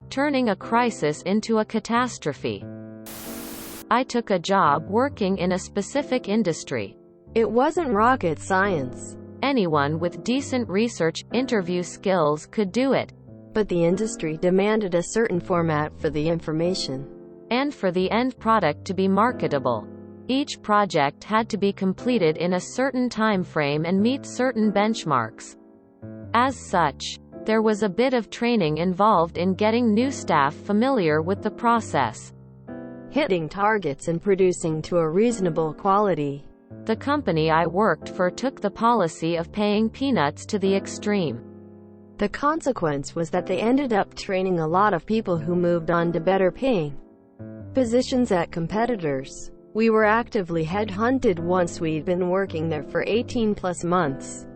turning a crisis into a catastrophe. I took a job working in a specific industry. It wasn't rocket science. Anyone with decent research, interview skills could do it. But the industry demanded a certain format for the information. And for the end product to be marketable. Each project had to be completed in a certain time frame and meet certain benchmarks. As such, there was a bit of training involved in getting new staff familiar with the process. Hitting targets and producing to a reasonable quality. The company I worked for took the policy of paying peanuts to the extreme. The consequence was that they ended up training a lot of people who moved on to better paying positions at competitors. We were actively headhunted once we'd been working there for 18 plus months.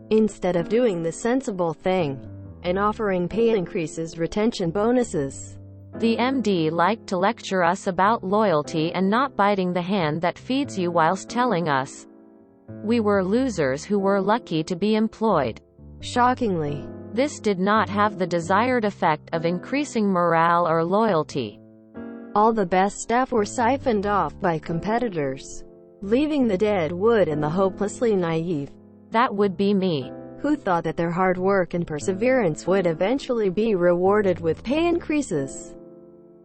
Instead of doing the sensible thing and offering pay increases, retention bonuses, the MD liked to lecture us about loyalty and not biting the hand that feeds you whilst telling us we were losers who were lucky to be employed. Shockingly, this did not have the desired effect of increasing morale or loyalty. All the best staff were siphoned off by competitors, leaving the dead wood and the hopelessly naive. That would be me. Who thought that their hard work and perseverance would eventually be rewarded with pay increases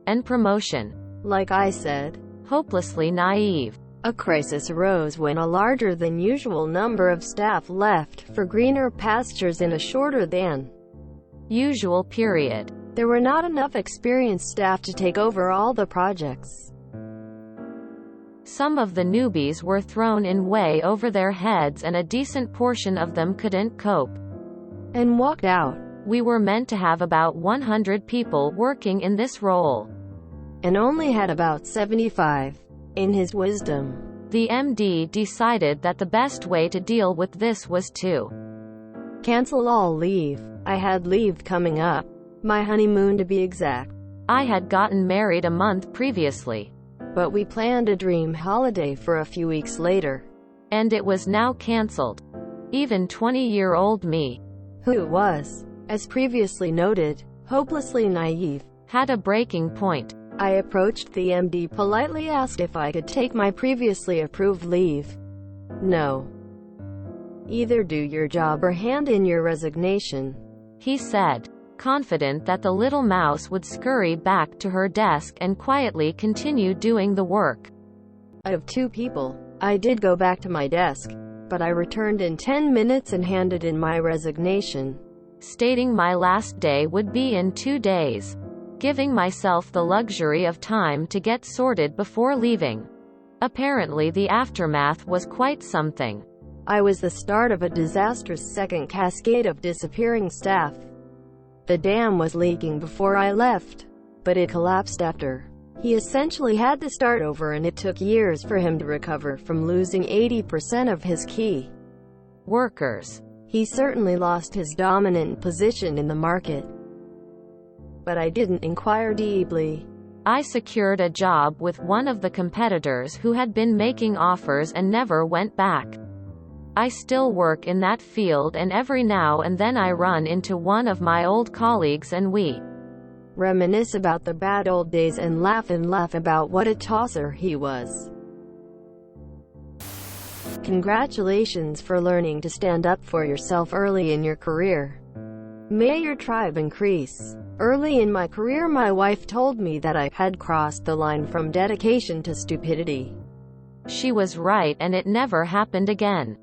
and promotion. Like I said, hopelessly naive. A crisis arose when a larger than usual number of staff left for greener pastures in a shorter than usual period. There were not enough experienced staff to take over all the projects. Some of the newbies were thrown in way over their heads and a decent portion of them couldn't cope and walked out. We were meant to have about 100 people working in this role and only had about 75. In his wisdom, the MD decided that the best way to deal with this was to cancel all leave. I had leave coming up. My honeymoon to be exact. I had gotten married a month previously. But we planned a dream holiday for a few weeks later. And it was now cancelled. Even 20-year-old me, who was, as previously noted, hopelessly naive, had a breaking point. I approached the MD, politely asked if I could take my previously approved leave. No. Either do your job or hand in your resignation, he said, confident that the little mouse would scurry back to her desk and quietly continue doing the work. Out of 2 people, I did go back to my desk, but I returned in 10 minutes and handed in my resignation, stating my last day would be in 2 days, giving myself the luxury of time to get sorted before leaving. Apparently the aftermath was quite something. I was the start of a disastrous second cascade of disappearing staff. The dam was leaking before I left, but it collapsed after. He essentially had to start over, and it took years for him to recover from losing 80% of his key workers. He certainly lost his dominant position in the market. But I didn't inquire deeply. I secured a job with one of the competitors who had been making offers and never went back. I still work in that field, and every now and then I run into one of my old colleagues and we reminisce about the bad old days and laugh about what a tosser he was. Congratulations for learning to stand up for yourself early in your career. May your tribe increase. Early in my career, my wife told me that I had crossed the line from dedication to stupidity. She was right, and it never happened again.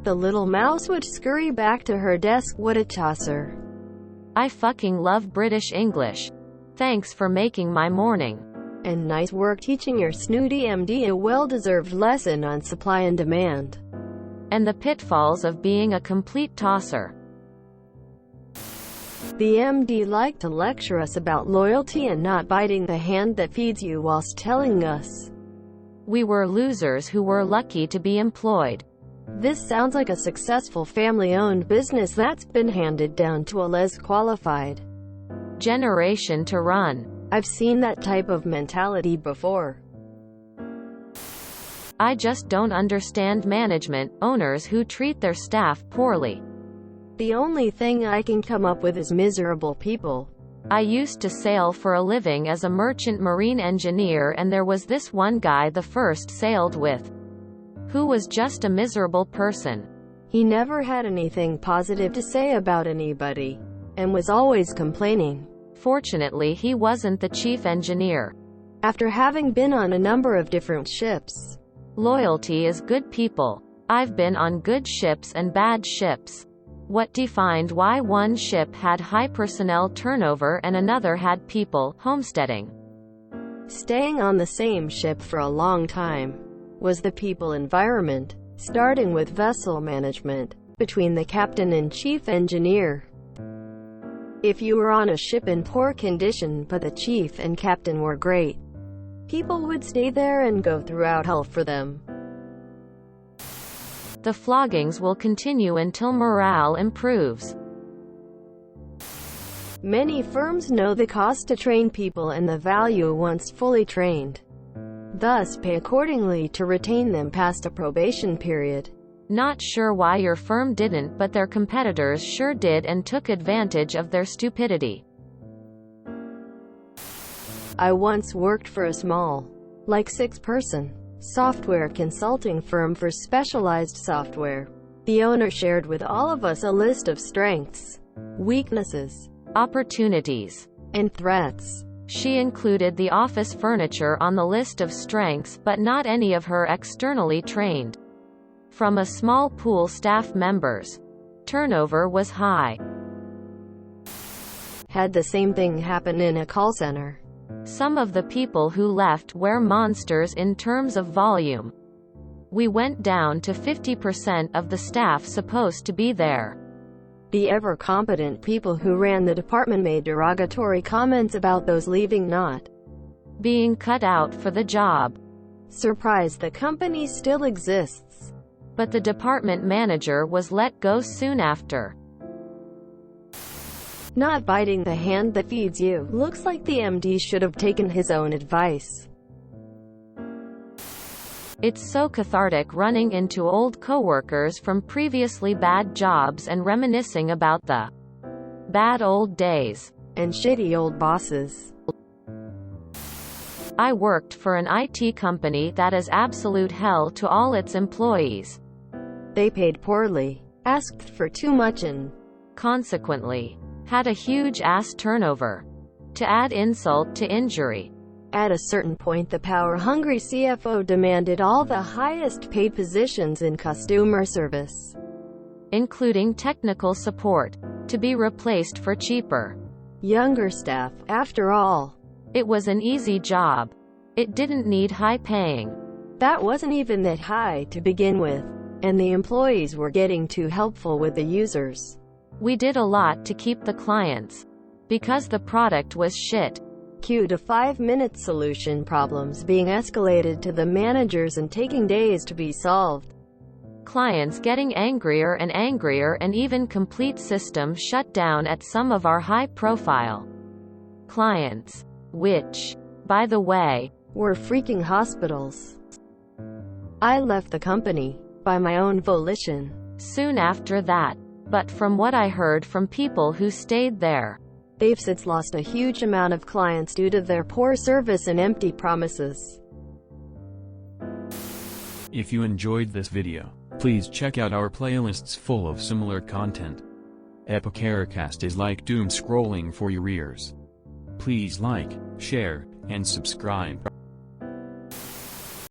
The little mouse would scurry back to her desk. What a tosser. I fucking love British English. Thanks for making my morning. And nice work teaching your snooty MD a well-deserved lesson on supply and demand, and the pitfalls of being a complete tosser. The MD liked to lecture us about loyalty and not biting the hand that feeds you, whilst telling us we were losers who were lucky to be employed. This sounds like a successful family-owned business that's been handed down to a less qualified generation to run. I've seen that type of mentality before. I just don't understand management owners who treat their staff poorly. The only thing I can come up with is miserable people. I used to sail for a living as a merchant marine engineer, and there was this one guy the first sailed with, who was just a miserable person. He never had anything positive to say about anybody, and was always complaining. Fortunately, he wasn't the chief engineer. After having been on a number of different ships, loyalty is good people. I've been on good ships and bad ships. What defined why one ship had high personnel turnover and another had people homesteading? Staying on the same ship for a long time was the people environment, starting with vessel management, between the captain and chief engineer. If you were on a ship in poor condition but the chief and captain were great, people would stay there and go throughout hell for them. The floggings will continue until morale improves. Many firms know the cost to train people and the value once fully trained. Thus pay accordingly to retain them past a probation period. Not sure why your firm didn't, but their competitors sure did and took advantage of their stupidity. I once worked for a small, like 6-person, software consulting firm for specialized software. The owner shared with all of us a list of strengths, weaknesses, opportunities, and threats. She included the office furniture on the list of strengths, but not any of her externally trained. From a small pool staff members, turnover was high. Had the same thing happen in a call center. Some of the people who left were monsters in terms of volume. We went down to 50% of the staff supposed to be there. The ever-competent people who ran the department made derogatory comments about those leaving not being cut out for the job. Surprised the company still exists. But the department manager was let go soon after. Not biting the hand that feeds you. Looks like the MD should have taken his own advice. It's so cathartic running into old coworkers from previously bad jobs and reminiscing about the bad old days. And shitty old bosses. I worked for an IT company that is absolute hell to all its employees. They paid poorly, asked for too much and, consequently, had a huge ass turnover. To add insult to injury, at a certain point the power-hungry CFO demanded all the highest-paid positions in customer service, including technical support, to be replaced for cheaper, younger staff. After all, it was an easy job. It didn't need high paying. That wasn't even that high to begin with, and the employees were getting too helpful with the users. We did a lot to keep the clients, because the product was shit. Cue to 5-minute solution problems being escalated to the managers and taking days to be solved. Clients getting angrier and even complete system shut down at some of our high-profile clients, which, by the way, were freaking hospitals. I left the company, by my own volition, soon after that. But from what I heard from people who stayed there, they've since lost a huge amount of clients due to their poor service and empty promises. If you enjoyed this video, please check out our playlists full of similar content. Epicaricast is like doom scrolling for your ears. Please like, share, and subscribe.